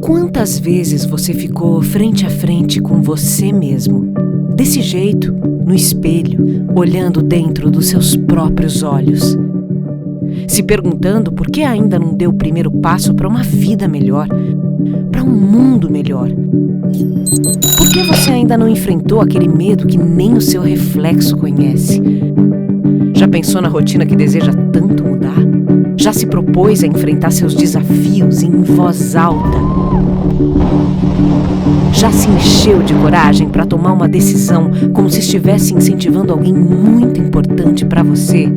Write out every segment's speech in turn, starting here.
Quantas vezes você ficou frente a frente com você mesmo, desse jeito, no espelho, olhando dentro dos seus próprios olhos, se perguntando por que ainda não deu o primeiro passo para uma vida melhor, para um mundo melhor? Por que você ainda não enfrentou aquele medo que nem o seu reflexo conhece? Já pensou na rotina que deseja tanto mudar? Já se propôs a enfrentar seus desafios em voz alta? Já se encheu de coragem para tomar uma decisão como se estivesse incentivando alguém muito importante para você?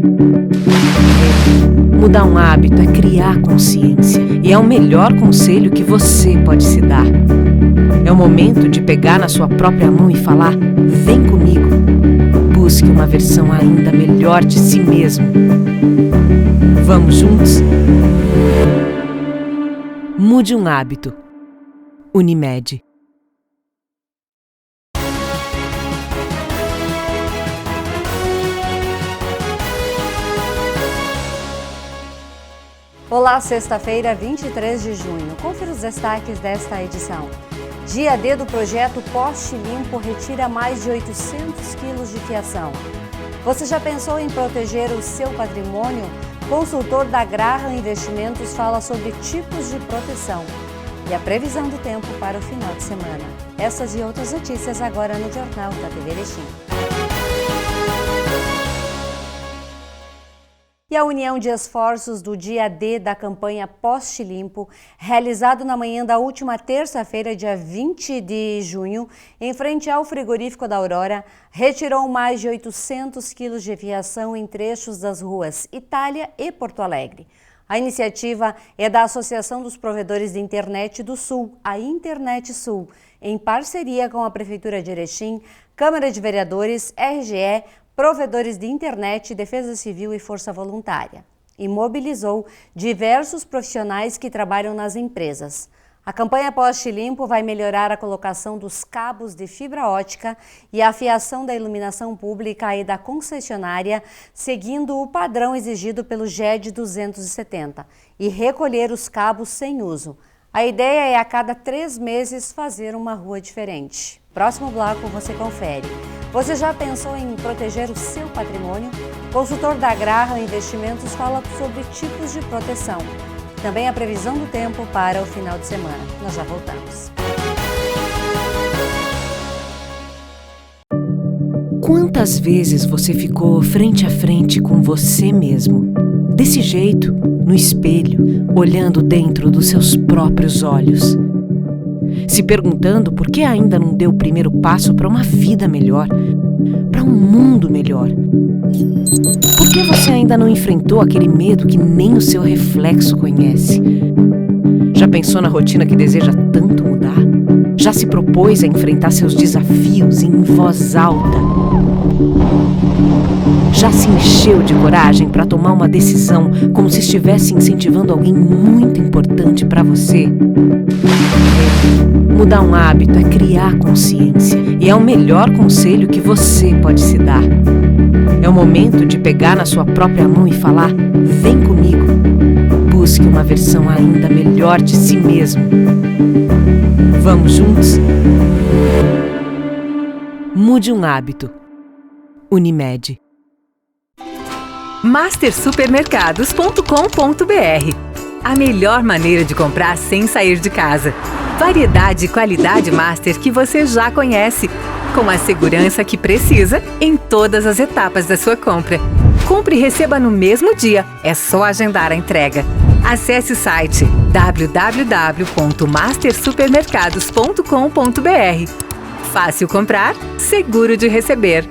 Mudar um hábito é criar consciência e é o melhor conselho que você pode se dar. É o momento de pegar na sua própria mão e falar: vem comigo. Busque uma versão ainda melhor de si mesmo. Vamos juntos? Mude um hábito. Unimed. Olá, sexta-feira, 23 de junho. Confira os destaques desta edição. Dia D do projeto Poste Limpo retira mais de 800 quilos de fiação. Você já pensou em proteger o seu patrimônio? Consultor da Graham Investimentos fala sobre tipos de proteção e a previsão do tempo para o final de semana. Essas e outras notícias agora no Jornal da TV Erechim. E a união de esforços do Dia D da campanha Poste Limpo, realizado na manhã da última terça-feira, dia 20 de junho, em frente ao frigorífico da Aurora, retirou mais de 800 quilos de fiação em trechos das ruas Itália e Porto Alegre. A iniciativa é da Associação dos Provedores de Internet do Sul, a Internet Sul, em parceria com a Prefeitura de Erechim, Câmara de Vereadores, RGE, provedores de internet, defesa civil e força voluntária, e mobilizou diversos profissionais que trabalham nas empresas. A campanha Poste Limpo vai melhorar a colocação dos cabos de fibra ótica e a fiação da iluminação pública e da concessionária, seguindo o padrão exigido pelo GED 270, e recolher os cabos sem uso. A ideia é a cada 3 meses fazer uma rua diferente. Próximo bloco você confere. Você já pensou em proteger o seu patrimônio? O consultor da Graham Investimentos fala sobre tipos de proteção. Também a previsão do tempo para o final de semana. Nós já voltamos. Quantas vezes você ficou frente a frente com você mesmo, desse jeito, no espelho, olhando dentro dos seus próprios olhos, se perguntando por que ainda não deu o primeiro passo para uma vida melhor, para um mundo melhor? Por que você ainda não enfrentou aquele medo que nem o seu reflexo conhece? Já pensou na rotina que deseja tanto mudar? Já se propôs a enfrentar seus desafios em voz alta? Já se encheu de coragem para tomar uma decisão como se estivesse incentivando alguém muito importante para você? Mudar um hábito é criar consciência e é o melhor conselho que você pode se dar. É o momento de pegar na sua própria mão e falar: vem comigo. Busque uma versão ainda melhor de si mesmo. Vamos juntos? Mude um hábito. Unimed. mastersupermercados.com.br. A melhor maneira de comprar sem sair de casa. Variedade e qualidade Master que você já conhece, com a segurança que precisa em todas as etapas da sua compra. Compre e receba no mesmo dia, é só agendar a entrega. Acesse o site www.mastersupermercados.com.br. Fácil comprar, seguro de receber.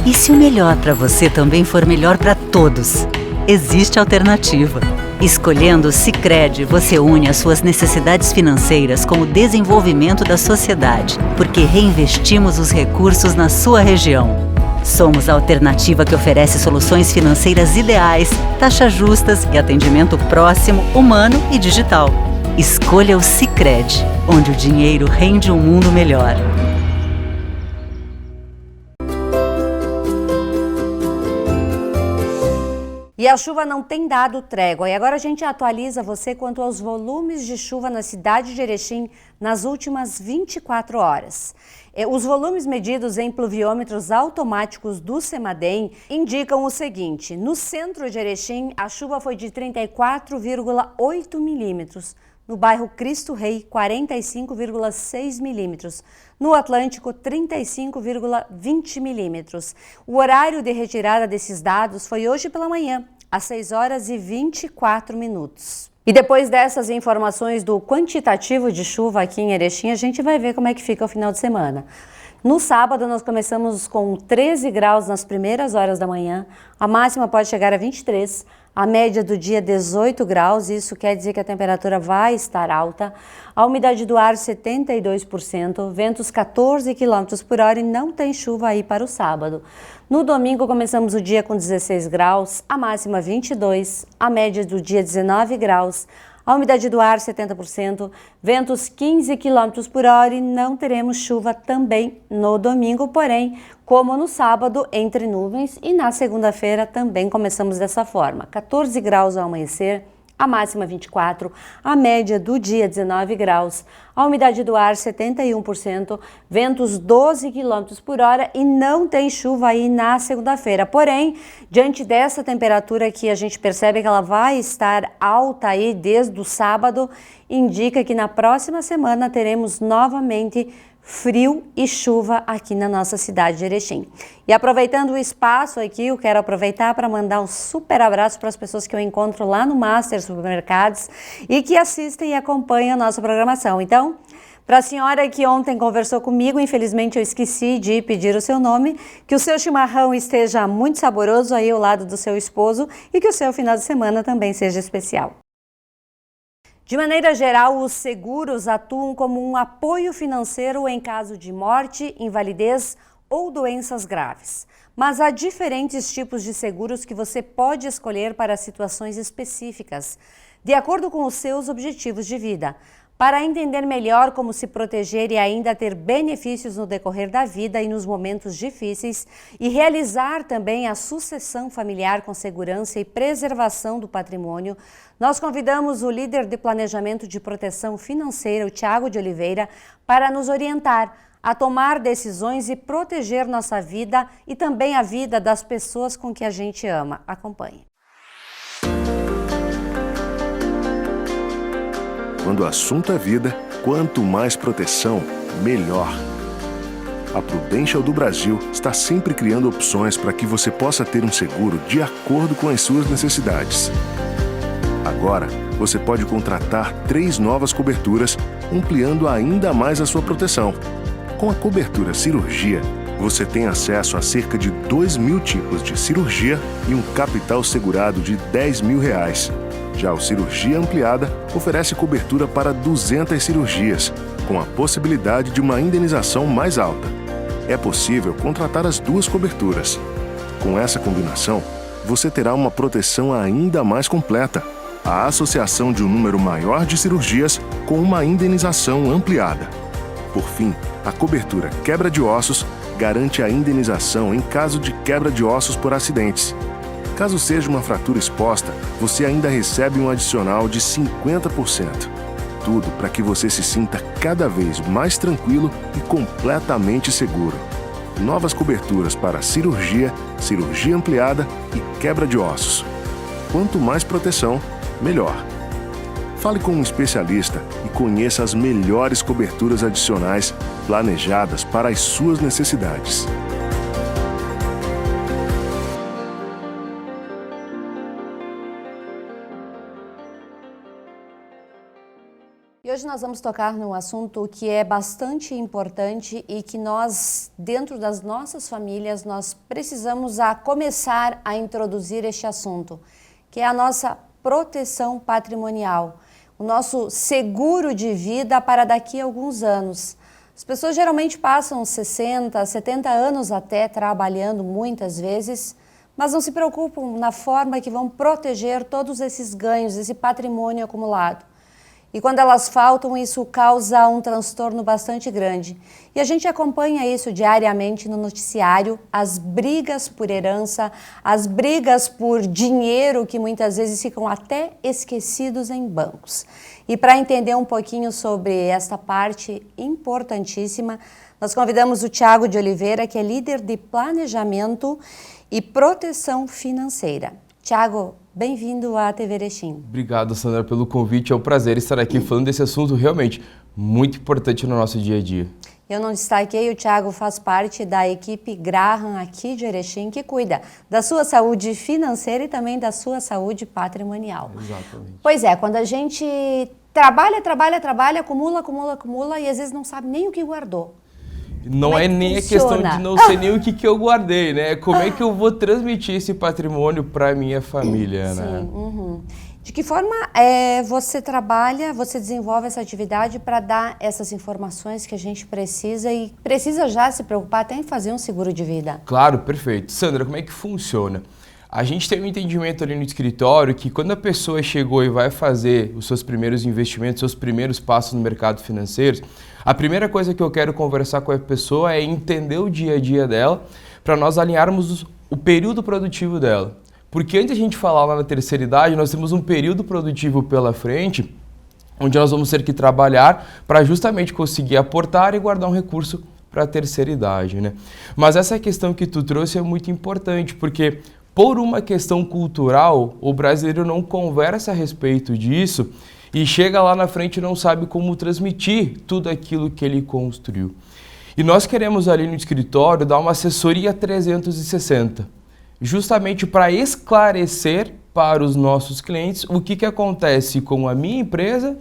E se o melhor para você também for melhor para todos? Existe alternativa. Escolhendo o Sicredi, você une as suas necessidades financeiras com o desenvolvimento da sociedade, porque reinvestimos os recursos na sua região. Somos a alternativa que oferece soluções financeiras ideais, taxas justas e atendimento próximo, humano e digital. Escolha o Sicredi, onde o dinheiro rende um mundo melhor. E a chuva não tem dado trégua. E agora a gente atualiza você quanto aos volumes de chuva na cidade de Erechim nas últimas 24 horas. Os volumes medidos em pluviômetros automáticos do CEMADEM indicam o seguinte: no centro de Erechim, a chuva foi de 34,8 milímetros. No bairro Cristo Rei, 45,6 milímetros. No Atlântico, 35,20 milímetros. O horário de retirada desses dados foi hoje pela manhã, às 6 horas e 24 minutos. E depois dessas informações do quantitativo de chuva aqui em Erechim, a gente vai ver como é que fica o final de semana. No sábado, nós começamos com 13 graus nas primeiras horas da manhã, a máxima pode chegar a 23, a média do dia 18 graus, isso quer dizer que a temperatura vai estar alta, a umidade do ar 72%, ventos 14 km por hora e não tem chuva aí para o sábado. No domingo, começamos o dia com 16 graus, a máxima 22, a média do dia 19 graus, a umidade do ar 70%, ventos 15 km por hora e não teremos chuva também no domingo, porém, como no sábado, entre nuvens, e na segunda-feira também começamos dessa forma. 14 graus ao amanhecer, a máxima 24, a média do dia 19 graus, a umidade do ar 71%, ventos 12 km por hora e não tem chuva aí na segunda-feira. Porém, diante dessa temperatura que a gente percebe que ela vai estar alta aí desde o sábado, indica que na próxima semana teremos novamente frio e chuva aqui na nossa cidade de Erechim. E aproveitando o espaço aqui, eu quero aproveitar para mandar um super abraço para as pessoas que eu encontro lá no Master Supermercados e que assistem e acompanham a nossa programação. Então, para a senhora que ontem conversou comigo, infelizmente eu esqueci de pedir o seu nome, que o seu chimarrão esteja muito saboroso aí ao lado do seu esposo e que o seu final de semana também seja especial. De maneira geral, os seguros atuam como um apoio financeiro em caso de morte, invalidez ou doenças graves. Mas há diferentes tipos de seguros que você pode escolher para situações específicas, de acordo com os seus objetivos de vida. Para entender melhor como se proteger e ainda ter benefícios no decorrer da vida e nos momentos difíceis, e realizar também a sucessão familiar com segurança e preservação do patrimônio, nós convidamos o líder de planejamento de proteção financeira, o Thiago de Oliveira, para nos orientar a tomar decisões e proteger nossa vida e também a vida das pessoas com que a gente ama. Acompanhe. Quando o assunto é vida, quanto mais proteção, melhor. A Prudential do Brasil está sempre criando opções para que você possa ter um seguro de acordo com as suas necessidades. Agora, você pode contratar 3 novas coberturas, ampliando ainda mais a sua proteção. Com a cobertura cirurgia, você tem acesso a cerca de 2.000 tipos de cirurgia e um capital segurado de R$10.000. Já o Cirurgia Ampliada oferece cobertura para 200 cirurgias, com a possibilidade de uma indenização mais alta. É possível contratar as 2 coberturas. Com essa combinação, você terá uma proteção ainda mais completa, a associação de um número maior de cirurgias com uma indenização ampliada. Por fim, a cobertura quebra de ossos garante a indenização em caso de quebra de ossos por acidentes. Caso seja uma fratura exposta, você ainda recebe um adicional de 50%. Tudo para que você se sinta cada vez mais tranquilo e completamente seguro. Novas coberturas para cirurgia, cirurgia ampliada e quebra de ossos. Quanto mais proteção, melhor. Fale com um especialista e conheça as melhores coberturas adicionais planejadas para as suas necessidades. E hoje nós vamos tocar num assunto que é bastante importante e que nós, dentro das nossas famílias, nós precisamos começar a introduzir este assunto, que é a nossa proteção patrimonial, o nosso seguro de vida para daqui a alguns anos. As pessoas geralmente passam 60, 70 anos até trabalhando muitas vezes, mas não se preocupam na forma que vão proteger todos esses ganhos, esse patrimônio acumulado. E quando elas faltam, isso causa um transtorno bastante grande. E a gente acompanha isso diariamente no noticiário, as brigas por herança, as brigas por dinheiro que muitas vezes ficam até esquecidos em bancos. E para entender um pouquinho sobre esta parte importantíssima, nós convidamos o Thiago de Oliveira, que é líder de planejamento e proteção financeira. Thiago, bem-vindo à TV Erechim. Obrigado, Sandra, pelo convite. É um prazer estar aqui falando desse assunto realmente muito importante no nosso dia a dia. Eu não destaquei, o Thiago faz parte da equipe Graham aqui de Erechim, que cuida da sua saúde financeira e também da sua saúde patrimonial. Exatamente. Pois é, quando a gente trabalha, acumula e às vezes não sabe nem o que guardou. Não é nem funciona? A questão de não ser nem o que eu guardei, né? Como é que eu vou transmitir esse patrimônio para a minha família, Sim, né? De que forma você trabalha, você desenvolve essa atividade para dar essas informações que a gente precisa e precisa já se preocupar até em fazer um seguro de vida? Claro, perfeito. Sandra, como é que funciona? A gente tem um entendimento ali no escritório que quando a pessoa chegou e vai fazer os seus primeiros investimentos, seus primeiros passos no mercado financeiro, a primeira coisa que eu quero conversar com a pessoa é entender o dia a dia dela para nós alinharmos o período produtivo dela. Porque antes de a gente falar lá na terceira idade, nós temos um período produtivo pela frente, onde nós vamos ter que trabalhar para justamente conseguir aportar e guardar um recurso para a terceira idade, né? Mas essa questão que tu trouxe é muito importante, porque por uma questão cultural, o brasileiro não conversa a respeito disso e chega lá na frente e não sabe como transmitir tudo aquilo que ele construiu. E nós queremos ali no escritório dar uma assessoria 360, justamente para esclarecer para os nossos clientes o que acontece com a minha empresa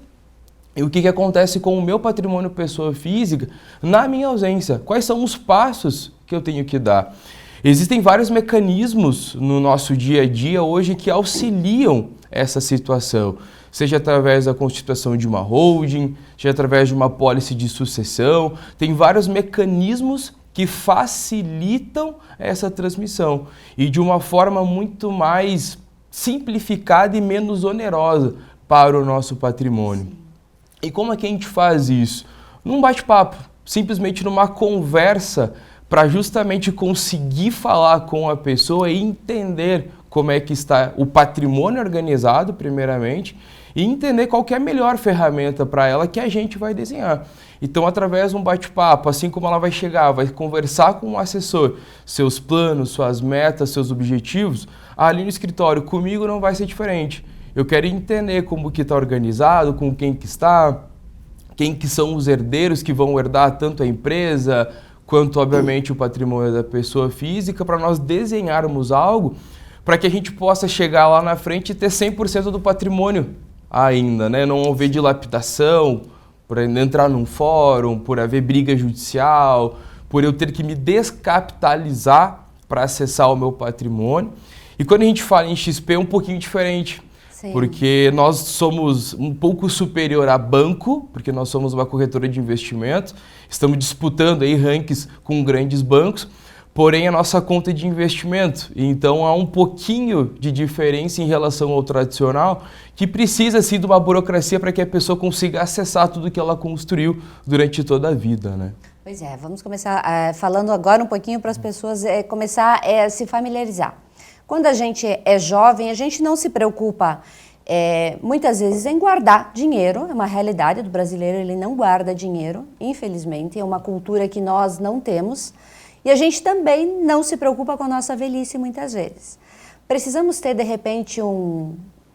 e o que acontece com o meu patrimônio pessoa física na minha ausência. Quais são os passos que eu tenho que dar? Existem vários mecanismos no nosso dia a dia hoje que auxiliam essa situação, seja através da constituição de uma holding, seja através de uma apólice de sucessão. Tem vários mecanismos que facilitam essa transmissão e de uma forma muito mais simplificada e menos onerosa para o nosso patrimônio. E como é que a gente faz isso? Num bate-papo, simplesmente numa conversa, para justamente conseguir falar com a pessoa e entender como é que está o patrimônio organizado, primeiramente, e entender qual que é a melhor ferramenta para ela que a gente vai desenhar. Então, através de um bate-papo, assim como ela vai chegar, vai conversar com o assessor, seus planos, suas metas, seus objetivos, ali no escritório, comigo não vai ser diferente. Eu quero entender como que está organizado, com quem que está, quem que são os herdeiros que vão herdar tanto a empresa, quanto, obviamente, o patrimônio da pessoa física, para nós desenharmos algo para que a gente possa chegar lá na frente e ter 100% do patrimônio ainda, né? Não haver dilapidação, por entrar num fórum, por haver briga judicial, por eu ter que me descapitalizar para acessar o meu patrimônio. E quando a gente fala em XP é um pouquinho diferente. Sim. Porque nós somos um pouco superior a banco, porque nós somos uma corretora de investimentos, estamos disputando aí rankings com grandes bancos, porém a nossa conta é de investimento, então há um pouquinho de diferença em relação ao tradicional, que precisa sim de uma burocracia para que a pessoa consiga acessar tudo que ela construiu durante toda a vida, né? Pois é, vamos começar falando agora um pouquinho para as pessoas começar a se familiarizar. Quando a gente é jovem, a gente não se preocupa muitas vezes em guardar dinheiro, é uma realidade do brasileiro, ele não guarda dinheiro, infelizmente, é uma cultura que nós não temos, e a gente também não se preocupa com a nossa velhice muitas vezes. Precisamos ter, de repente,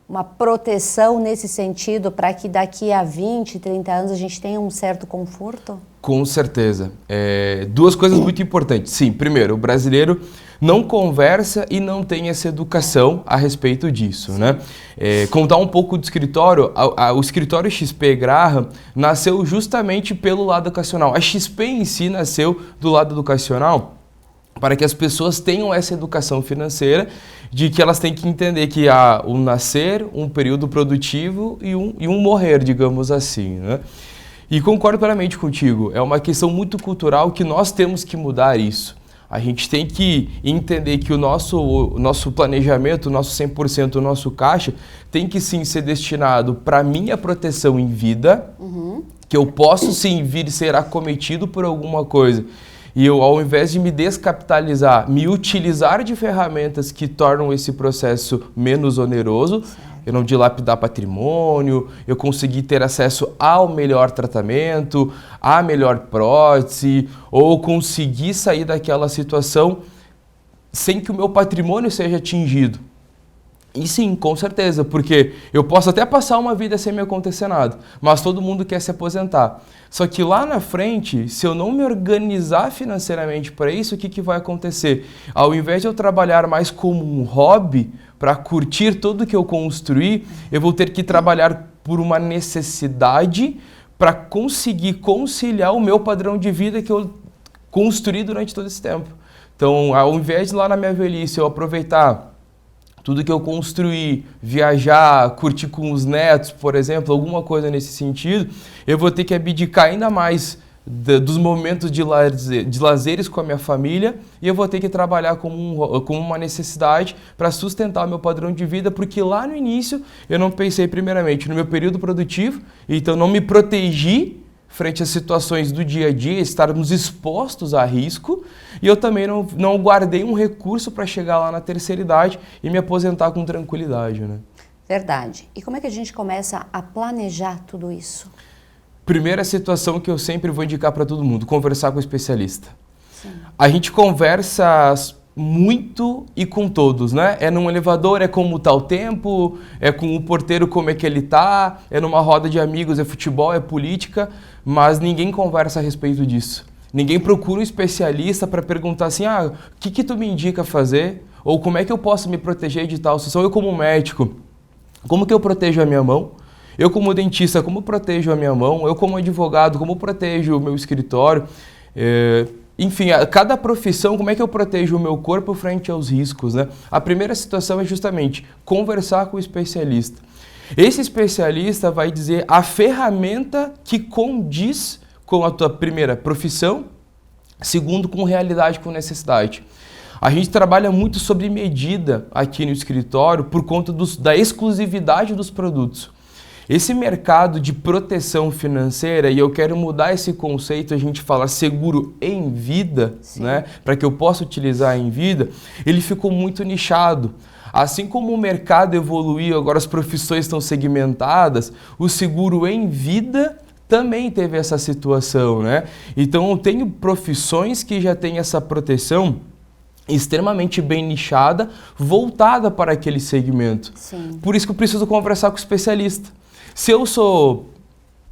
uma proteção nesse sentido para que daqui a 20, 30 anos a gente tenha um certo conforto? Com certeza. Duas coisas muito importantes. Sim, primeiro, o brasileiro não conversa e não tem essa educação a respeito disso, né? Contar um pouco do escritório, o escritório XP Graham nasceu justamente pelo lado educacional. A XP em si nasceu do lado educacional para que as pessoas tenham essa educação financeira de que elas têm que entender que há um nascer, um período produtivo e um morrer, digamos assim, né? E concordo plenamente contigo, é uma questão muito cultural que nós temos que mudar isso. A gente tem que entender que o nosso planejamento, o nosso 100%, o nosso caixa, tem que sim ser destinado para minha proteção em vida, que eu posso sim vir ser acometido por alguma coisa. E eu, ao invés de me descapitalizar, me utilizar de ferramentas que tornam esse processo menos oneroso, eu não dilapidar patrimônio, eu conseguir ter acesso ao melhor tratamento, à melhor prótese, ou conseguir sair daquela situação sem que o meu patrimônio seja atingido. E sim, com certeza, porque eu posso até passar uma vida sem me acontecer nada, mas todo mundo quer se aposentar. Só que lá na frente, se eu não me organizar financeiramente para isso, o que vai acontecer? Ao invés de eu trabalhar mais como um hobby, para curtir tudo que eu construí, eu vou ter que trabalhar por uma necessidade para conseguir conciliar o meu padrão de vida que eu construí durante todo esse tempo. Então, ao invés de lá na minha velhice eu aproveitar tudo que eu construí, viajar, curtir com os netos, por exemplo, alguma coisa nesse sentido, eu vou ter que abdicar ainda mais dos momentos de lazeres com a minha família e eu vou ter que trabalhar como uma necessidade para sustentar o meu padrão de vida, porque lá no início eu não pensei primeiramente no meu período produtivo, então não me protegi frente às situações do dia a dia, estarmos expostos a risco, e eu também não guardei um recurso para chegar lá na terceira idade e me aposentar com tranquilidade, né? Verdade. E como é que a gente começa a planejar tudo isso? Primeira situação que eu sempre vou indicar para todo mundo, conversar com o especialista. Sim. A gente conversa muito e com todos, né? É num elevador, é como tá o tempo, é com o porteiro como é que ele tá, é numa roda de amigos, é futebol, é política, mas ninguém conversa a respeito disso. Ninguém procura um especialista para perguntar assim, o que tu me indica fazer? Ou como é que eu posso me proteger de tal situação? Eu como médico, como que eu protejo a minha mão? Eu como dentista, como protejo a minha mão? Eu como advogado, como protejo o meu escritório? Enfim, cada profissão, como é que eu protejo o meu corpo frente aos riscos, né? A primeira situação é justamente conversar com o especialista. Esse especialista vai dizer a ferramenta que condiz com a tua primeira profissão, segundo, com realidade, com necessidade. A gente trabalha muito sobre medida aqui no escritório por conta da exclusividade dos produtos. Esse mercado de proteção financeira, e eu quero mudar esse conceito, a gente fala seguro em vida, né, para que eu possa utilizar em vida, ele ficou muito nichado. Assim como o mercado evoluiu, agora as profissões estão segmentadas, o seguro em vida também teve essa situação, né? Então eu tenho profissões que já têm essa proteção extremamente bem nichada, voltada para aquele segmento. Sim. Por isso que eu preciso conversar com o especialista. Se eu sou,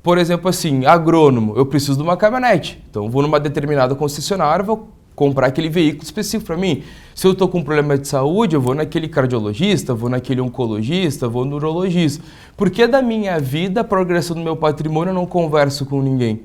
por exemplo, assim, agrônomo, eu preciso de uma caminhonete. Então, vou numa determinada concessionária, vou comprar aquele veículo específico para mim. Se eu estou com um problema de saúde, eu vou naquele cardiologista, vou naquele oncologista, vou no urologista. Porque da minha vida, a progressão do meu patrimônio, eu não converso com ninguém.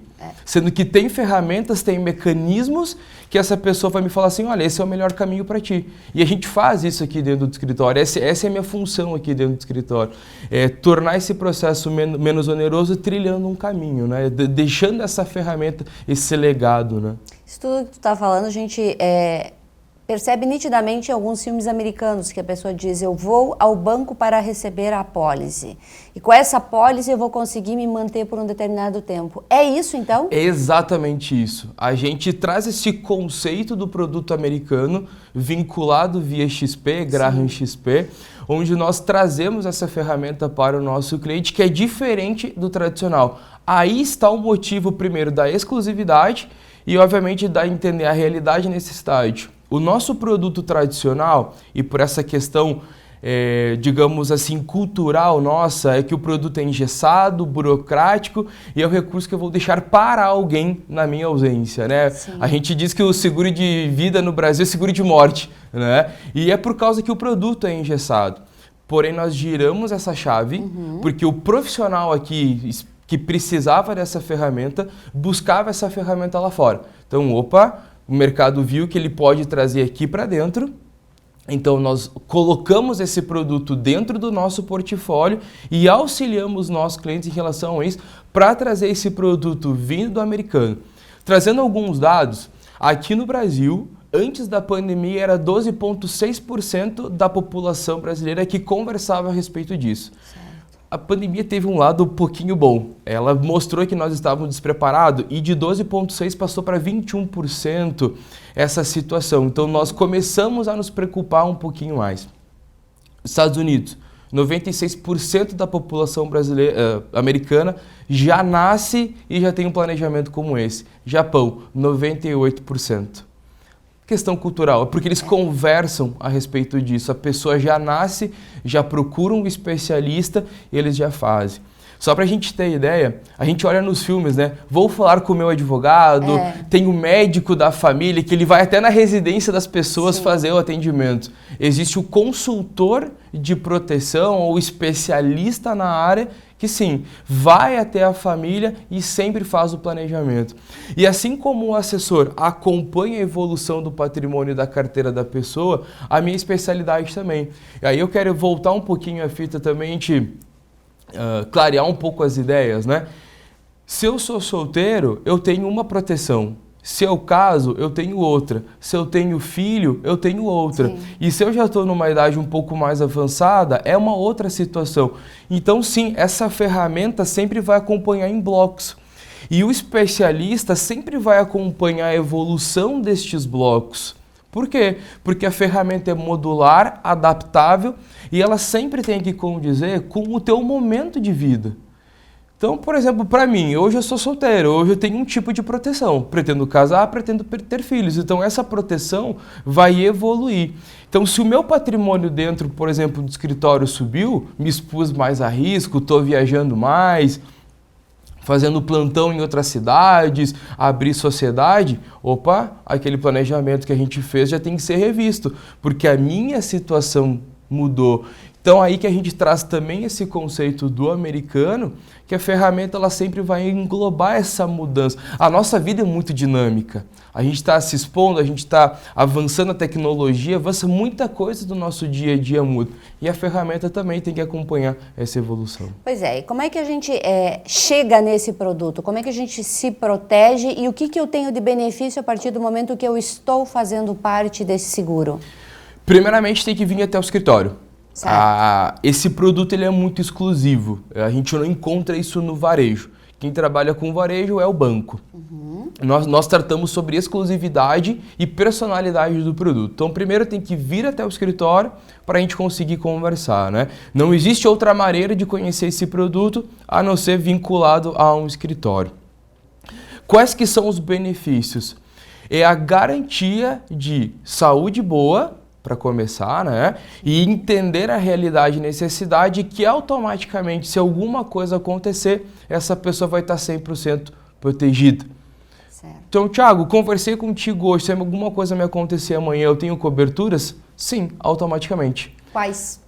Sendo que tem ferramentas, tem mecanismos que essa pessoa vai me falar assim, olha, esse é o melhor caminho para ti. E a gente faz isso aqui dentro do escritório, essa é a minha função aqui dentro do escritório. É tornar esse processo menos oneroso, trilhando um caminho, né? Deixando essa ferramenta, esse legado, né? Isso tudo que tu está falando, a gente percebe nitidamente em alguns filmes americanos que a pessoa diz, eu vou ao banco para receber a apólice. E com essa apólice eu vou conseguir me manter por um determinado tempo. É isso então? É exatamente isso. A gente traz esse conceito do produto americano vinculado via XP, Graham XP, onde nós trazemos essa ferramenta para o nosso cliente que é diferente do tradicional. Aí está o motivo primeiro da exclusividade e obviamente da entender a realidade e necessidade. O nosso produto tradicional, e por essa questão, digamos assim, cultural nossa, é que o produto é engessado, burocrático e é o recurso que eu vou deixar para alguém na minha ausência, né? A gente diz que o seguro de vida no Brasil é seguro de morte, né? E é por causa que o produto é engessado. Porém, nós giramos essa chave, porque o profissional aqui que precisava dessa ferramenta, buscava essa ferramenta lá fora. Então, o mercado viu que ele pode trazer aqui para dentro, então nós colocamos esse produto dentro do nosso portfólio e auxiliamos nossos clientes em relação a isso para trazer esse produto vindo do americano. Trazendo alguns dados, aqui no Brasil, Antes da pandemia, era 12,6% da população brasileira que conversava a respeito disso. Certo. A pandemia teve um lado um pouquinho bom. Ela mostrou que nós estávamos despreparados e de 12,6% passou para 21% essa situação. Então, nós começamos a nos preocupar um pouquinho mais. Estados Unidos, 96% da população brasileira, americana já nasce e já tem um planejamento como esse. Japão, 98%. Questão cultural, é porque eles conversam a respeito disso. A pessoa já nasce, já procura um especialista e eles já fazem. Só pra gente ter ideia, a gente olha nos filmes, né? Vou falar com o meu advogado, tem o médico da família, que ele vai até na residência das pessoas fazer o atendimento. Existe o consultor de proteção ou especialista na área que sim, vai até a família e sempre faz o planejamento. E assim como o assessor acompanha a evolução do patrimônio da carteira da pessoa, a minha especialidade também. E aí eu quero voltar um pouquinho a fita também, a gente clarear um pouco as ideias, né? Se eu sou solteiro, eu tenho uma proteção. Se eu caso, eu tenho outra. Se eu tenho filho, eu tenho outra. Sim. E se eu já estou numa idade um pouco mais avançada, é uma outra situação. Então, sim, essa ferramenta sempre vai acompanhar em blocos. E o especialista sempre vai acompanhar a evolução destes blocos. Por quê? Porque a ferramenta é modular, adaptável e ela sempre tem que condizer com o teu momento de vida. Então, por exemplo, para mim, hoje eu sou solteiro, hoje eu tenho um tipo de proteção. Pretendo casar, pretendo ter filhos. Então, essa proteção vai evoluir. Então, se o meu patrimônio dentro, por exemplo, do escritório subiu, me expus mais a risco, estou viajando mais, fazendo plantão em outras cidades, abrir sociedade, opa, aquele planejamento que a gente fez já tem que ser revisto, porque a minha situação mudou. Então aí que a gente traz também esse conceito do americano, que a ferramenta ela sempre vai englobar essa mudança. A nossa vida é muito dinâmica. A gente está se expondo, a gente está avançando a tecnologia, avança muita coisa do nosso dia a dia muda. E a ferramenta também tem que acompanhar essa evolução. Pois é, e como é que a gente chega nesse produto? Como é que a gente se protege e o que eu tenho de benefício a partir do momento que eu estou fazendo parte desse seguro? Primeiramente tem que vir até o escritório. Esse produto ele é muito exclusivo, a gente não encontra isso no varejo. Quem trabalha com varejo é o banco. Nós tratamos sobre exclusividade e personalidade do produto. Então, primeiro tem que vir até o escritório para a gente conseguir conversar, né? Não existe outra maneira de conhecer esse produto a não ser vinculado a um escritório. Quais que são os benefícios? É a garantia de saúde boa, para começar, né? E entender a realidade e necessidade que automaticamente, se alguma coisa acontecer, essa pessoa vai estar 100% protegida. Certo. Então, Thiago, conversei contigo hoje, se alguma coisa me acontecer amanhã, eu tenho coberturas? Sim, automaticamente. Quais?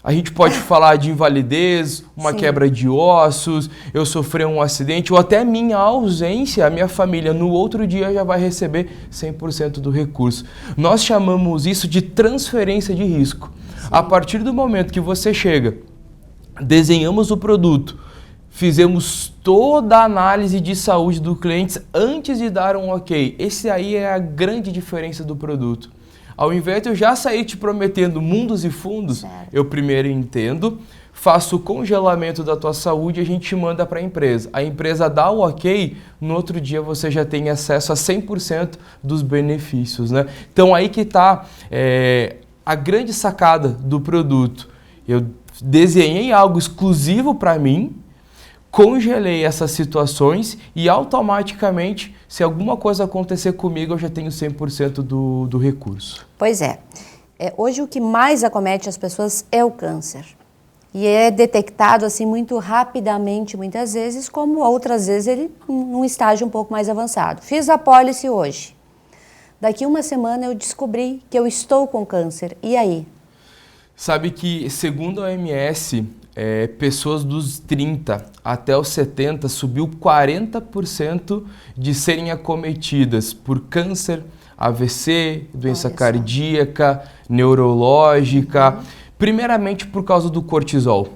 A gente pode falar de invalidez, uma quebra de ossos, eu sofri um acidente, ou até minha ausência, a minha família no outro dia já vai receber 100% do recurso. Nós chamamos isso de transferência de risco. A partir do momento que você chega, desenhamos o produto, fizemos toda a análise de saúde do cliente antes de dar um ok. Esse aí é a grande diferença do produto. Ao invés de eu já sair te prometendo mundos e fundos, eu primeiro entendo, faço o congelamento da tua saúde e a gente manda para a empresa. A empresa dá o ok, no outro dia você já tem acesso a 100% dos benefícios, né? Então aí que está a grande sacada do produto. Eu desenhei algo exclusivo para mim, congelei essas situações e automaticamente, se alguma coisa acontecer comigo, eu já tenho 100% do recurso. Pois é. Hoje o que mais acomete as pessoas é o câncer. E é detectado assim muito rapidamente, muitas vezes, como outras vezes ele num estágio um pouco mais avançado. Fiz a pólice hoje. Daqui uma semana eu descobri que eu estou com câncer. E aí? Sabe que, segundo a OMS, pessoas dos 30 até os 70 subiu 40% de serem acometidas por câncer, AVC, doença cardíaca, neurológica, primeiramente por causa do cortisol.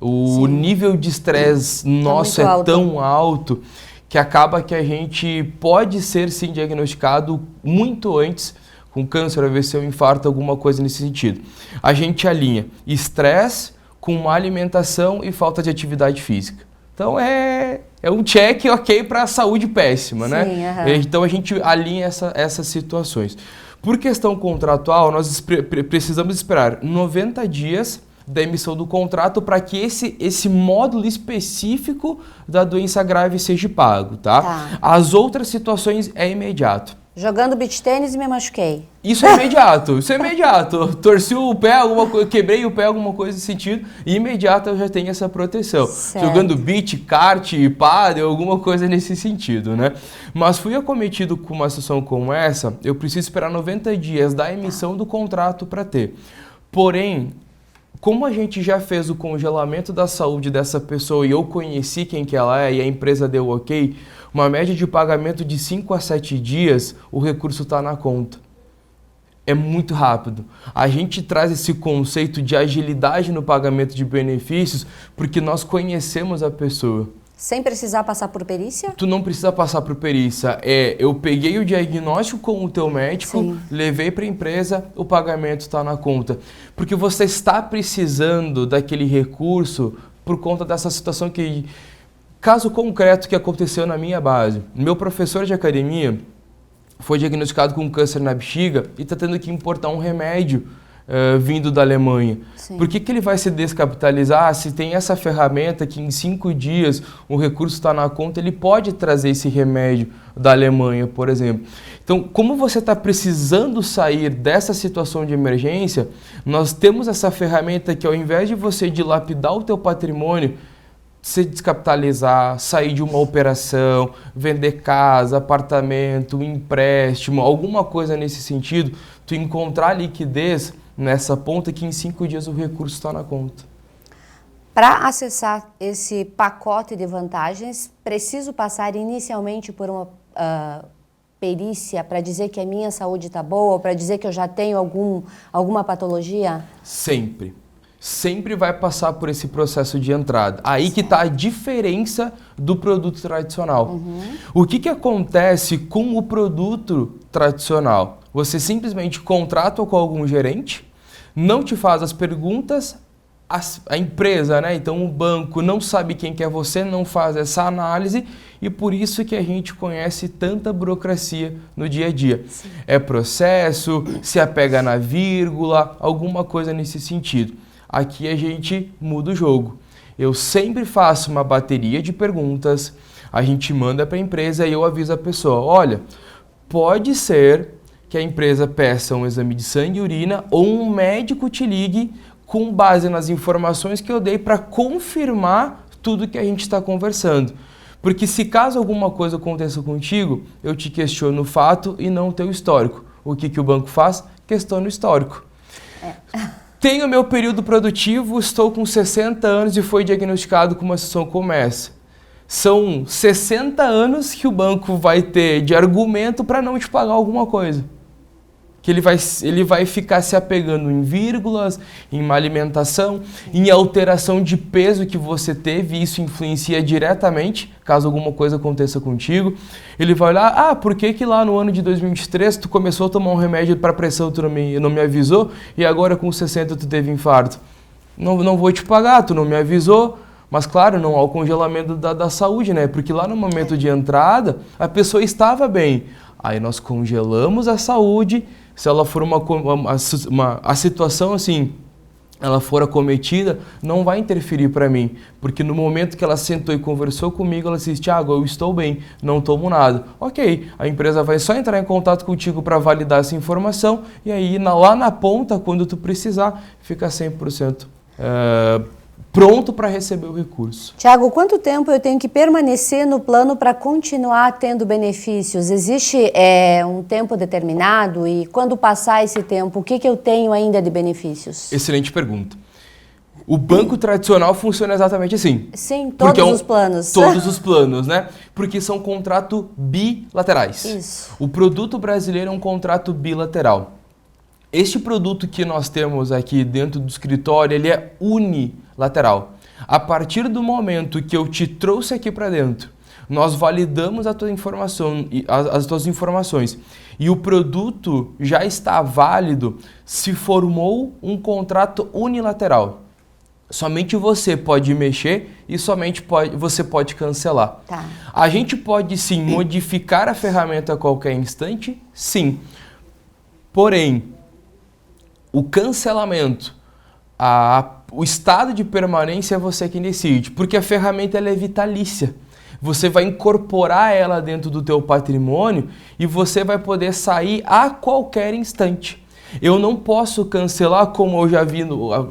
O nível de estresse nosso é tão alto que acaba que a gente pode ser sim diagnosticado muito antes com câncer, AVC ou infarto, alguma coisa nesse sentido. A gente alinha estresse com má alimentação e falta de atividade física. Então é um check ok para a saúde péssima, né? Sim, Então a gente alinha essas situações. Por questão contratual, nós precisamos esperar 90 dias da emissão do contrato para que esse módulo específico da doença grave seja pago, tá? As outras situações é imediato. Jogando beach tênis e me machuquei. Isso é imediato, isso é imediato. Torci o pé, alguma coisa, quebrei o pé, alguma coisa nesse sentido, e imediato eu já tenho essa proteção. Certo. Jogando beach, kart, pádel, alguma coisa nesse sentido, né? Mas fui acometido com uma situação como essa, eu preciso esperar 90 dias da emissão do contrato para ter. Porém, como a gente já fez o congelamento da saúde dessa pessoa e eu conheci quem que ela é e a empresa deu ok, uma média de pagamento de 5 a 7 dias, o recurso está na conta. É muito rápido. A gente traz esse conceito de agilidade no pagamento de benefícios porque nós conhecemos a pessoa. Sem precisar passar por perícia? Tu não precisa passar por perícia. Eu peguei o diagnóstico com o teu médico, Sim. levei para a empresa, o pagamento está na conta. Porque você está precisando daquele recurso por conta dessa situação que... Caso concreto que aconteceu na minha base. Meu professor de academia foi diagnosticado com câncer na bexiga e está tendo que importar um remédio vindo da Alemanha. Sim. Por que ele vai se descapitalizar se tem essa ferramenta que em 5 dias o recurso está na conta, ele pode trazer esse remédio da Alemanha, por exemplo. Então, como você está precisando sair dessa situação de emergência, nós temos essa ferramenta que ao invés de você dilapidar o teu patrimônio, se descapitalizar, sair de uma operação, vender casa, apartamento, empréstimo, alguma coisa nesse sentido, tu encontrar liquidez nessa ponta que em 5 dias o recurso está na conta. Para acessar esse pacote de vantagens, preciso passar inicialmente por uma perícia para dizer que a minha saúde está boa, ou para dizer que eu já tenho alguma patologia? Sempre. Sempre vai passar por esse processo de entrada. Aí que está a diferença do produto tradicional. O que acontece com o produto tradicional? Você simplesmente contrata com algum gerente, não te faz as perguntas, a empresa, né? Então o banco não sabe quem que é você, não faz essa análise e por isso que a gente conhece tanta burocracia no dia a dia. Sim. É processo, se apega na vírgula, alguma coisa nesse sentido. Aqui a gente muda o jogo. Eu sempre faço uma bateria de perguntas, a gente manda para a empresa e eu aviso a pessoa, olha, pode ser que a empresa peça um exame de sangue e urina ou um médico te ligue com base nas informações que eu dei para confirmar tudo que a gente está conversando. Porque se caso alguma coisa aconteça contigo, eu te questiono o fato e não o teu histórico. O que o banco faz? Questiona o histórico. Tenho meu período produtivo, estou com 60 anos e foi diagnosticado com uma situação como essa. São 60 anos que o banco vai ter de argumento para não te pagar alguma coisa. Que ele vai ficar se apegando em vírgulas, em má alimentação, em alteração de peso que você teve, isso influencia diretamente, caso alguma coisa aconteça contigo. Ele vai olhar, por que lá no ano de 2023 tu começou a tomar um remédio para pressão, tu não me avisou, e agora com 60 tu teve infarto? Não vou te pagar, tu não me avisou, mas claro, não há o congelamento da saúde, né? Porque lá no momento de entrada, a pessoa estava bem. Aí nós congelamos a saúde. Se ela for a situação assim, ela for acometida, não vai interferir para mim. Porque no momento que ela sentou e conversou comigo, ela disse, Thiago, eu estou bem, não tomo nada. Ok, a empresa vai só entrar em contato contigo para validar essa informação e aí lá na ponta, quando tu precisar, fica 100% pronto para receber o recurso. Thiago, quanto tempo eu tenho que permanecer no plano para continuar tendo benefícios? Existe um tempo determinado e quando passar esse tempo, o que eu tenho ainda de benefícios? Excelente pergunta. O banco tradicional funciona exatamente assim. Sim, todos os planos. Todos os planos, né? Porque são contratos bilaterais. Isso. O produto brasileiro é um contrato bilateral. Este produto que nós temos aqui dentro do escritório, ele é unilateral. A partir do momento que eu te trouxe aqui para dentro, nós validamos a tua informação, as tuas informações e o produto já está válido, se formou um contrato unilateral. Somente você pode mexer e somente você pode cancelar. Tá. A gente pode sim modificar a ferramenta a qualquer instante, sim. Porém, o cancelamento, o estado de permanência é você quem decide, porque a ferramenta ela é vitalícia. Você vai incorporar ela dentro do teu patrimônio e você vai poder sair a qualquer instante. Eu não posso cancelar, como eu já vi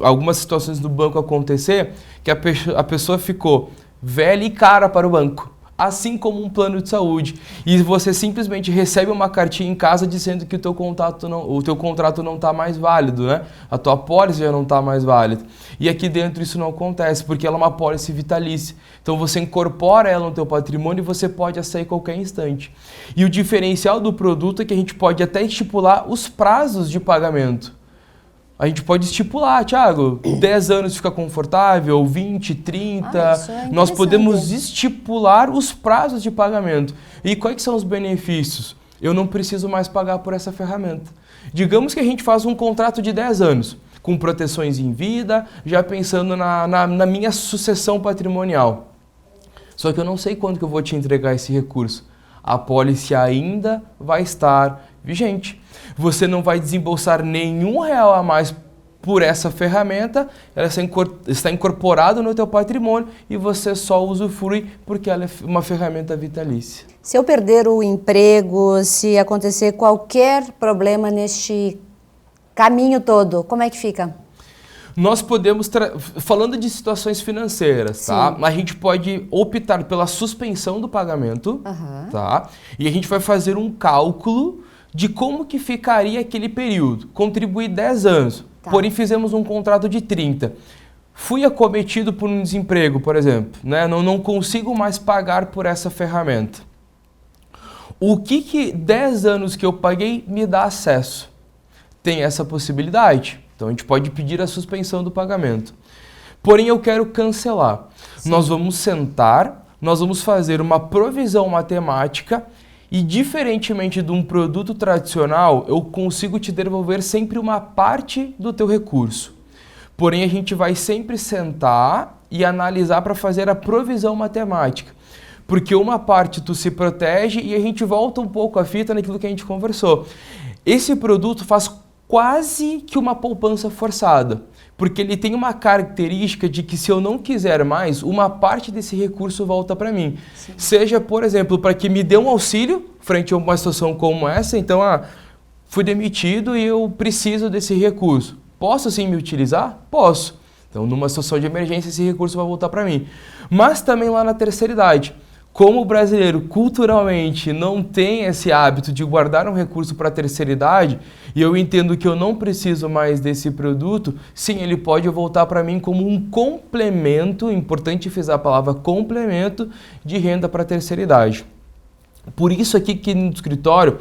algumas situações do banco acontecer, que a pessoa ficou velha e cara para o banco, assim como um plano de saúde. E você simplesmente recebe uma cartinha em casa dizendo que o teu contrato não está mais válido, né? A tua apólice já não está mais válida. E aqui dentro isso não acontece, porque ela é uma apólice vitalícia. Então você incorpora ela no teu patrimônio e você pode sair a qualquer instante. E o diferencial do produto é que a gente pode até estipular os prazos de pagamento. A gente pode estipular, Thiago, 10 anos fica confortável, 20, 30. Isso é Nós podemos estipular os prazos de pagamento. E quais são os benefícios? Eu não preciso mais pagar por essa ferramenta. Digamos que a gente faz um contrato de 10 anos, com proteções em vida, já pensando na minha sucessão patrimonial. Só que eu não sei quando que eu vou te entregar esse recurso. A apólice ainda vai estar vigente. Você não vai desembolsar nenhum real a mais por essa ferramenta, ela está incorporada no teu patrimônio e você só usufrui porque ela é uma ferramenta vitalícia. Se eu perder o emprego, se acontecer qualquer problema neste caminho todo, como é que fica? Nós podemos, falando de situações financeiras, tá? A gente pode optar pela suspensão do pagamento, tá? E a gente vai fazer um cálculo de como que ficaria aquele período. Contribuir 10 anos, porém fizemos um contrato de 30. Fui acometido por um desemprego, por exemplo, né? Não consigo mais pagar por essa ferramenta. O que 10 anos que eu paguei me dá acesso? Tem essa possibilidade. Então a gente pode pedir a suspensão do pagamento. Porém eu quero cancelar. Sim. Nós vamos sentar, nós vamos fazer uma provisão matemática e, diferentemente de um produto tradicional, eu consigo te devolver sempre uma parte do teu recurso. Porém a gente vai sempre sentar e analisar para fazer a provisão matemática. Porque uma parte tu se protege e a gente volta um pouco a fita naquilo que a gente conversou. Esse produto faz quase que uma poupança forçada, porque ele tem uma característica de que se eu não quiser mais, uma parte desse recurso volta para mim. Sim. Seja, por exemplo, para que me dê um auxílio frente a uma situação como essa, então, fui demitido e eu preciso desse recurso. Posso sim me utilizar? Posso. Então, numa situação de emergência, esse recurso vai voltar para mim. Mas também lá na terceira idade. Como o brasileiro culturalmente não tem esse hábito de guardar um recurso para a terceira idade, e eu entendo que eu não preciso mais desse produto, sim, ele pode voltar para mim como um complemento, importante frisar a palavra complemento, de renda para a terceira idade. Por isso aqui que no escritório,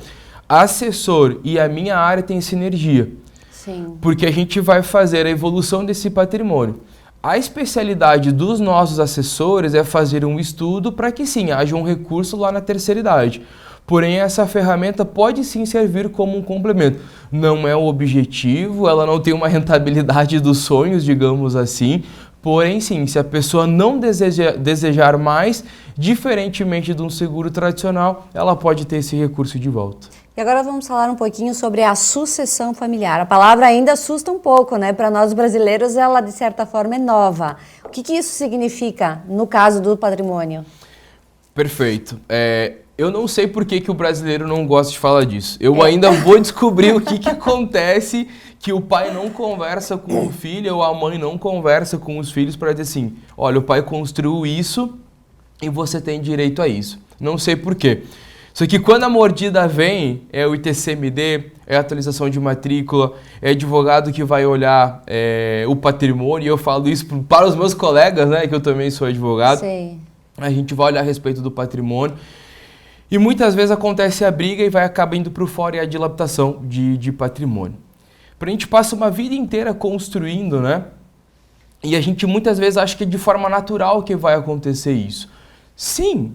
assessor e a minha área tem sinergia. Sim. Porque a gente vai fazer a evolução desse patrimônio. A especialidade dos nossos assessores é fazer um estudo para que sim, haja um recurso lá na terceira idade. Porém, essa ferramenta pode sim servir como um complemento. Não é o objetivo, ela não tem uma rentabilidade dos sonhos, digamos assim. Porém, sim, se a pessoa não desejar mais, diferentemente de um seguro tradicional, ela pode ter esse recurso de volta. E agora vamos falar um pouquinho sobre a sucessão familiar. A palavra ainda assusta um pouco, né? Para nós brasileiros, ela de certa forma é nova. O que isso significa no caso do patrimônio? Perfeito. Eu não sei por que o brasileiro não gosta de falar disso. Eu ainda vou descobrir o que acontece que o pai não conversa com o filho ou a mãe não conversa com os filhos para dizer assim, olha, o pai construiu isso e você tem direito a isso. Não sei por quê. Só que quando a mordida vem, é o ITCMD, é a atualização de matrícula, é advogado que vai olhar o patrimônio, e eu falo isso para os meus colegas, né, que eu também sou advogado. Sim. A gente vai olhar a respeito do patrimônio. E muitas vezes acontece a briga e vai acabar indo para o fora e a dilapidação de patrimônio. A gente passa uma vida inteira construindo, né? E a gente muitas vezes acha que é de forma natural que vai acontecer isso. Sim,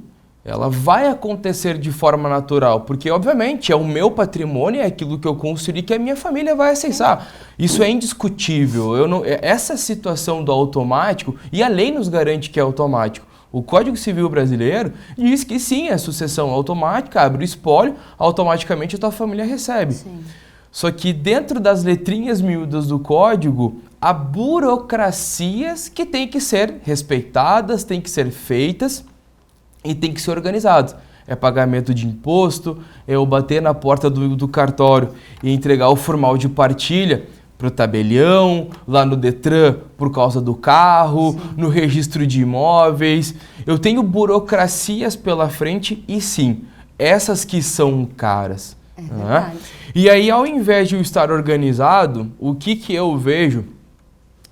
ela vai acontecer de forma natural, porque obviamente é o meu patrimônio, é aquilo que eu construí que a minha família vai acessar. Isso é indiscutível. Essa situação do automático, e a lei nos garante que é automático. O Código Civil brasileiro diz que sim, é sucessão automática, abre o espólio, automaticamente a tua família recebe. Sim. Só que dentro das letrinhas miúdas do código, há burocracias que têm que ser respeitadas, têm que ser feitas e têm que ser organizadas. É pagamento de imposto, é eu bater na porta do cartório e entregar o formal de partilha para o tabelião, lá no Detran por causa do carro, sim, no registro de imóveis. Eu tenho burocracias pela frente e sim, essas que são caras. Né? E aí, ao invés de eu estar organizado, o que eu vejo,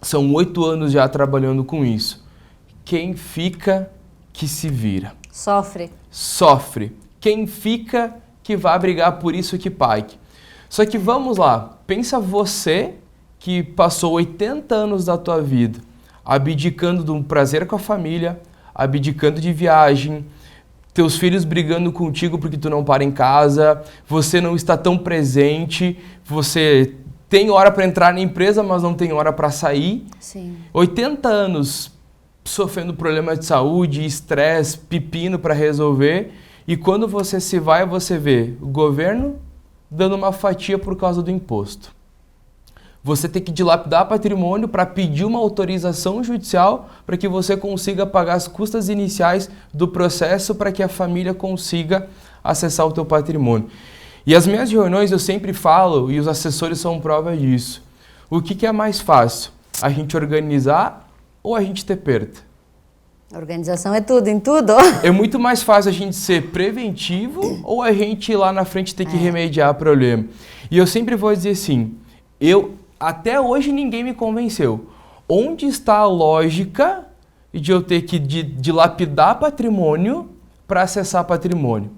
são 8 anos já trabalhando com isso. Quem fica, que se vira. Sofre. Sofre. Quem fica, que vai brigar por isso que pague. Só que vamos lá, pensa você que passou 80 anos da tua vida abdicando de um prazer com a família, abdicando de viagem, teus filhos brigando contigo porque tu não para em casa, você não está tão presente, você tem hora para entrar na empresa, mas não tem hora para sair. Sim. 80 anos sofrendo problemas de saúde, estresse, pepino para resolver, e quando você se vai, você vê o governo dando uma fatia por causa do imposto. Você tem que dilapidar patrimônio para pedir uma autorização judicial para que você consiga pagar as custas iniciais do processo para que a família consiga acessar o teu patrimônio. E as minhas reuniões eu sempre falo, e os assessores são prova disso, o que é mais fácil? A gente organizar ou a gente ter perda? Organização é tudo, em tudo. É muito mais fácil a gente ser preventivo ou a gente lá na frente ter que remediar o problema. E eu sempre vou dizer assim, até hoje ninguém me convenceu. Onde está a lógica de eu ter que dilapidar patrimônio para acessar patrimônio?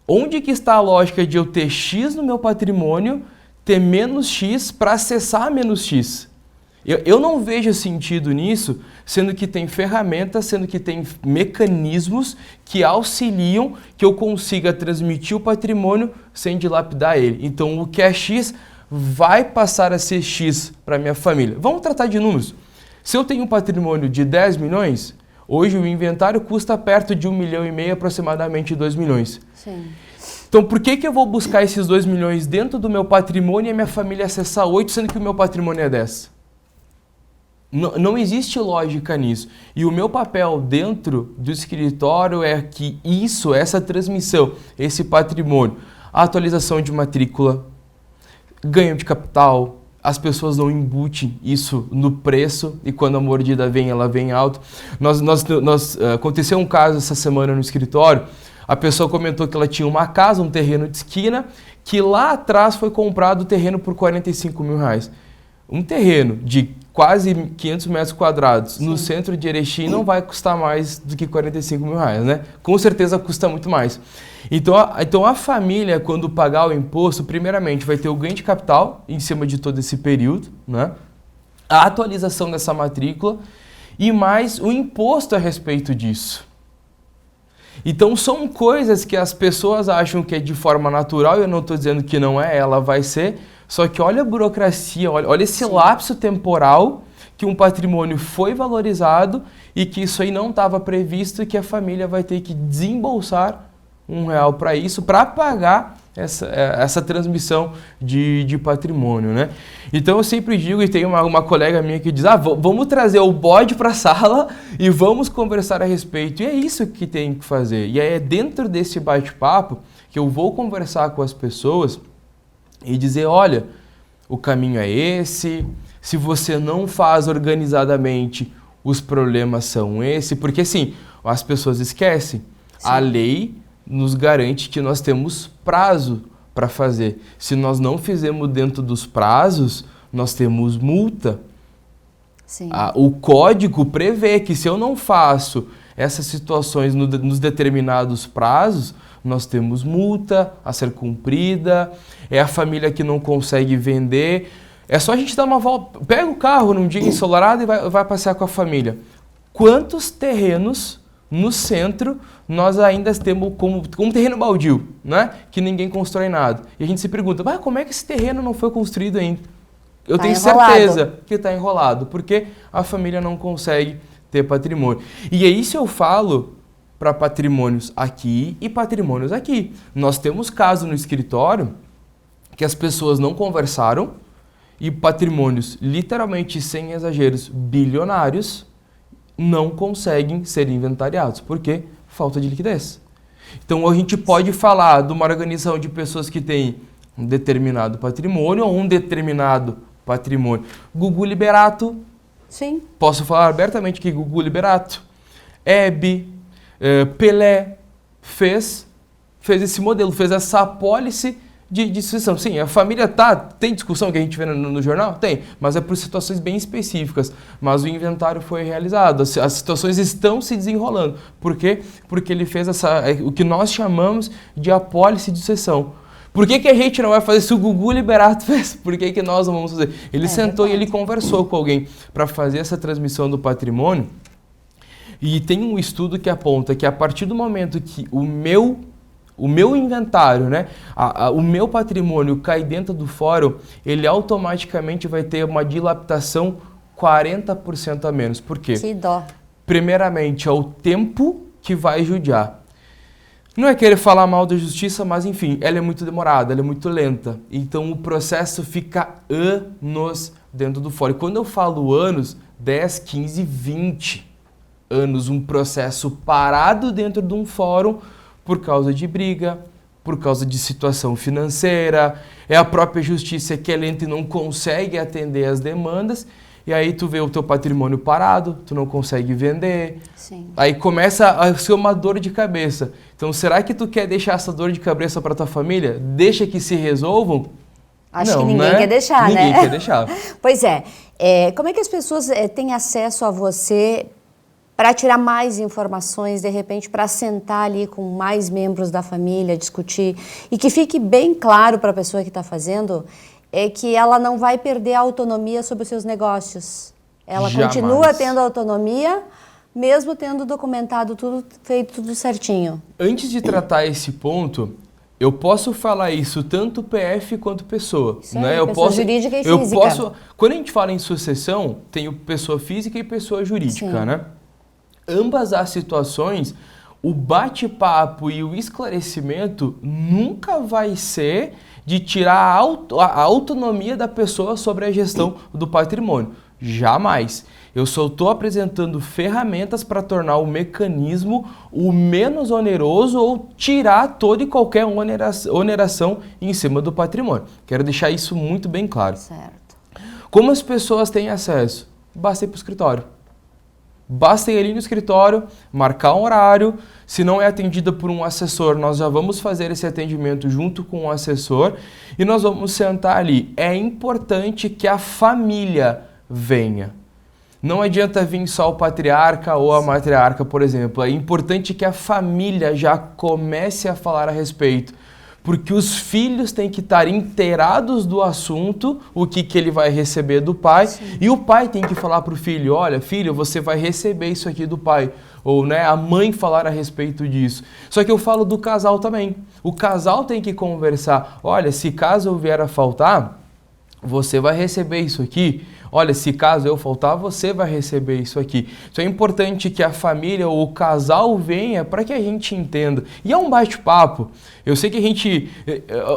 Onde que está a lógica de eu ter X no meu patrimônio, ter menos X para acessar menos X? Eu não vejo sentido nisso, sendo que tem ferramentas, sendo que tem mecanismos que auxiliam que eu consiga transmitir o patrimônio sem dilapidar ele. Então, o que é X vai passar a ser X para minha família. Vamos tratar de números. Se eu tenho um patrimônio de 10 milhões, hoje o inventário custa perto de 1,5 milhão, aproximadamente 2 milhões. Sim. Então, por que eu vou buscar esses 2 milhões dentro do meu patrimônio e a minha família acessar 8, sendo que o meu patrimônio é 10? Não existe lógica nisso. E o meu papel dentro do escritório é que essa transmissão, esse patrimônio, a atualização de matrícula, ganho de capital, as pessoas não embutem isso no preço e quando a mordida vem, ela vem alto. Aconteceu um caso essa semana no escritório, a pessoa comentou que ela tinha uma casa, um terreno de esquina, que lá atrás foi comprado o terreno por R$45 mil. Um terreno de quase 500 metros quadrados, sim, no centro de Erechim não vai custar mais do que R$45 mil, né? Com certeza custa muito mais. Então a família, quando pagar o imposto, primeiramente vai ter o ganho de capital em cima de todo esse período, né? A atualização dessa matrícula e mais o imposto a respeito disso. Então são coisas que as pessoas acham que é de forma natural, e eu não estou dizendo que não é, ela vai ser, só que olha a burocracia, olha esse lapso temporal que um patrimônio foi valorizado e que isso aí não estava previsto e que a família vai ter que desembolsar R$1 para isso, para pagar essa transmissão de patrimônio, né? Então eu sempre digo, e tem uma colega minha que diz, vamos trazer o bode para a sala e vamos conversar a respeito. E é isso que tem que fazer. E é dentro desse bate-papo que eu vou conversar com as pessoas e dizer, olha, o caminho é esse, se você não faz organizadamente, os problemas são esse, porque assim, as pessoas esquecem, sim, a lei nos garante que nós temos prazo para fazer. Se nós não fizermos dentro dos prazos, nós temos multa. Sim. O código prevê que se eu não faço essas situações nos determinados prazos, nós temos multa a ser cumprida, é a família que não consegue vender. É só a gente dar uma volta, pega o carro num dia ensolarado e vai passear com a família. Quantos terrenos no centro, nós ainda temos como terreno baldio, né? Que ninguém constrói nada. E a gente se pergunta, mas como é que esse terreno não foi construído ainda? Eu tenho certeza que está enrolado, porque a família não consegue ter patrimônio. E é isso eu falo para patrimônios aqui e patrimônios aqui. Nós temos casos no escritório que as pessoas não conversaram e patrimônios, literalmente, sem exageros, bilionários, não conseguem ser inventariados. Por quê? Falta de liquidez. Então, a gente pode falar de uma organização de pessoas que tem um determinado patrimônio ou um determinado patrimônio. Gugu Liberato. Sim. Posso falar abertamente que Gugu Liberato, Hebe, Pelé fez esse modelo, fez essa apólice de sucessão. Sim, a família tem discussão que a gente vê no jornal? Tem, mas é por situações bem específicas. Mas o inventário foi realizado, as situações estão se desenrolando. Por quê? Porque ele fez o que nós chamamos de apólice de sucessão. Por que a gente não vai fazer se o Gugu Liberato fez? Por que nós não vamos fazer? Ele sentou e ele conversou com alguém para fazer essa transmissão do patrimônio. E tem um estudo que aponta que a partir do momento que o meu inventário, né, o meu patrimônio cai dentro do fórum, ele automaticamente vai ter uma dilapidação 40% a menos. Por quê? Que dó. Primeiramente, é o tempo que vai judiar. Não é querer falar mal da justiça, mas enfim, ela é muito demorada, ela é muito lenta. Então o processo fica anos dentro do fórum. E quando eu falo anos, 10, 15, 20 anos, um processo parado dentro de um fórum por causa de briga, por causa de situação financeira, é a própria justiça que é lenta e não consegue atender as demandas, e aí tu vê o teu patrimônio parado, tu não consegue vender, sim, aí começa a ser uma dor de cabeça. Então, será que tu quer deixar essa dor de cabeça para tua família? Deixa que se resolvam? Acho que ninguém quer deixar, né? Ninguém quer deixar. Pois é. Como é que as pessoas têm acesso a você para tirar mais informações, de repente, para sentar ali com mais membros da família, discutir, e que fique bem claro para a pessoa que está fazendo que ela não vai perder a autonomia sobre os seus negócios. Ela Jamais. Continua tendo autonomia, mesmo tendo documentado tudo, feito tudo certinho. Antes de tratar esse ponto, eu posso falar isso tanto PF quanto pessoa. Isso né? aí, pessoa jurídica e física. Quando a gente fala em sucessão, tem o pessoa física e pessoa jurídica, sim, né? Ambas as situações, o bate-papo e o esclarecimento nunca vai ser de tirar a autonomia da pessoa sobre a gestão do patrimônio. Jamais. Eu só estou apresentando ferramentas para tornar o mecanismo o menos oneroso ou tirar toda e qualquer oneração em cima do patrimônio. Quero deixar isso muito bem claro. Certo. Como as pessoas têm acesso? Basta ir para o escritório. Basta ir ali no escritório, marcar um horário. Se não é atendida por um assessor, nós já vamos fazer esse atendimento junto com o assessor e nós vamos sentar ali. É importante que a família venha. Não adianta vir só o patriarca ou a matriarca, por exemplo. É importante que a família já comece a falar a respeito. Porque os filhos têm que estar inteirados do assunto, o que ele vai receber do pai. Sim. E o pai tem que falar para o filho, olha, filho, você vai receber isso aqui do pai. Ou né, a mãe falar a respeito disso. Só que eu falo do casal também. O casal tem que conversar. Olha, se caso eu vier a faltar, você vai receber isso aqui. Olha, se caso eu faltar, você vai receber isso aqui. Então é importante que a família ou o casal venha para que a gente entenda. E é um bate-papo. Eu sei que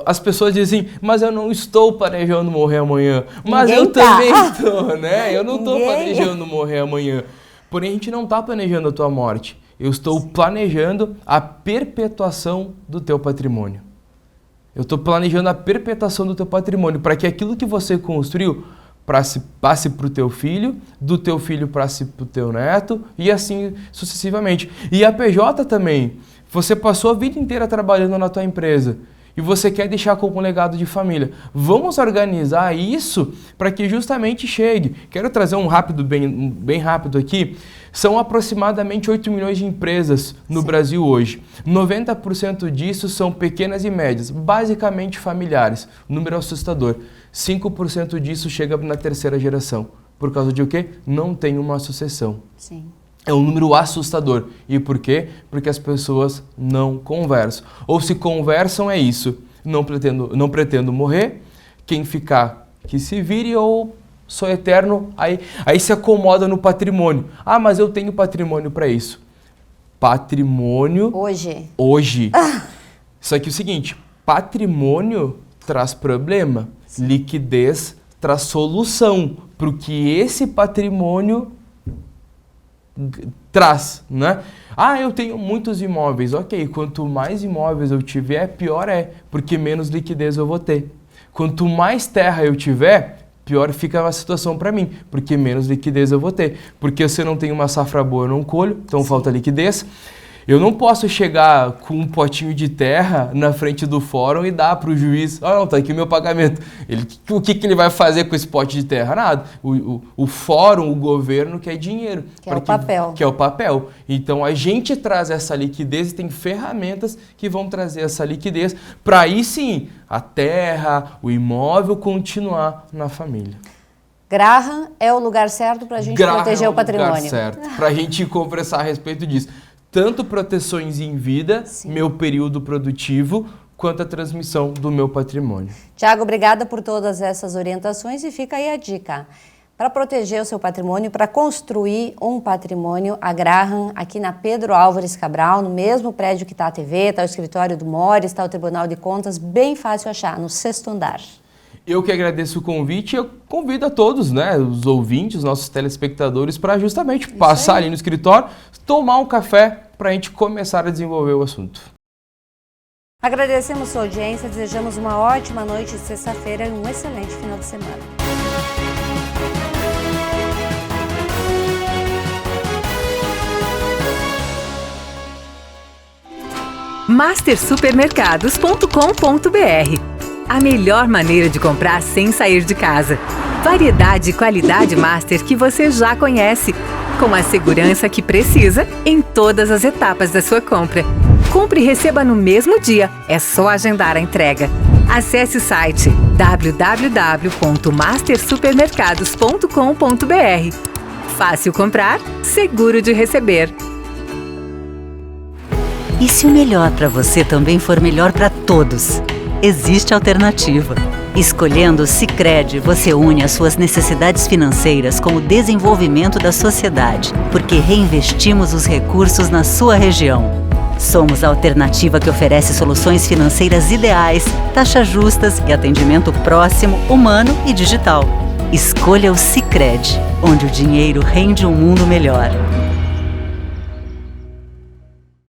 as pessoas dizem, mas eu não estou planejando morrer amanhã. Mas ninguém também estou, né? Eu não estou planejando morrer amanhã. Porém, a gente não está planejando a tua morte. Eu estou planejando a perpetuação do teu patrimônio. Eu estou planejando a perpetuação do teu patrimônio para que aquilo que você construiu passe para o teu filho, do teu filho passe para o teu neto e assim sucessivamente. E a PJ também. Você passou a vida inteira trabalhando na tua empresa e você quer deixar como legado de família. Vamos organizar isso para que justamente chegue. Quero trazer um rápido, bem rápido aqui. São aproximadamente 8 milhões de empresas no Brasil hoje. 90% disso são pequenas e médias, basicamente familiares. Número assustador. 5% disso chega na terceira geração. Por causa de o quê? Não tem uma sucessão. Sim. É um número assustador. E por quê? Porque as pessoas não conversam. Ou se conversam é isso, não pretendo morrer, quem ficar que se vire, ou sou eterno, aí se acomoda no patrimônio. Ah, mas eu tenho patrimônio para isso. Patrimônio... Hoje. Só que é o seguinte, patrimônio traz problema, sim. Liquidez traz solução para o que esse patrimônio traz, né? Ah, eu tenho muitos imóveis. Ok, quanto mais imóveis eu tiver, pior é, porque menos liquidez eu vou ter. Quanto mais terra eu tiver, pior fica a situação para mim, porque menos liquidez eu vou ter. Porque se eu não tenho uma safra boa, eu não colho, então sim. Falta liquidez. Eu não posso chegar com um potinho de terra na frente do fórum e dar para o juiz, não, tá aqui o meu pagamento. O que ele vai fazer com esse pote de terra? Nada. O fórum, o governo quer dinheiro. Que é o papel. Que é o papel. Então a gente traz essa liquidez e tem ferramentas que vão trazer essa liquidez para aí sim a terra, o imóvel continuar na família. Graham é o lugar certo para a gente proteger o patrimônio. É o lugar certo para a gente conversar a respeito disso. Tanto proteções em vida, sim. Meu período produtivo, quanto a transmissão do meu patrimônio. Tiago, obrigada por todas essas orientações e fica aí a dica. Para proteger o seu patrimônio, para construir um patrimônio, a Graham, aqui na Pedro Álvares Cabral, no mesmo prédio que está a TV, está o escritório do Mores, está o Tribunal de Contas, bem fácil achar, no 6º andar. Eu que agradeço o convite e eu convido a todos, né, os ouvintes, os nossos telespectadores, para justamente passar ali no escritório, tomar um café para a gente começar a desenvolver o assunto. Agradecemos sua audiência, desejamos uma ótima noite de sexta-feira e um excelente final de semana. mastersupermercados.com.br. A melhor maneira de comprar sem sair de casa. Variedade e qualidade Master que você já conhece, com a segurança que precisa em todas as etapas da sua compra. Compre e receba no mesmo dia, é só agendar a entrega. Acesse o site www.mastersupermercados.com.br. Fácil comprar, seguro de receber. E se o melhor para você também for melhor para todos? Existe alternativa. Escolhendo o Sicredi, você une as suas necessidades financeiras com o desenvolvimento da sociedade, porque reinvestimos os recursos na sua região. Somos a alternativa que oferece soluções financeiras ideais, taxas justas e atendimento próximo, humano e digital. Escolha o Sicredi, onde o dinheiro rende um mundo melhor.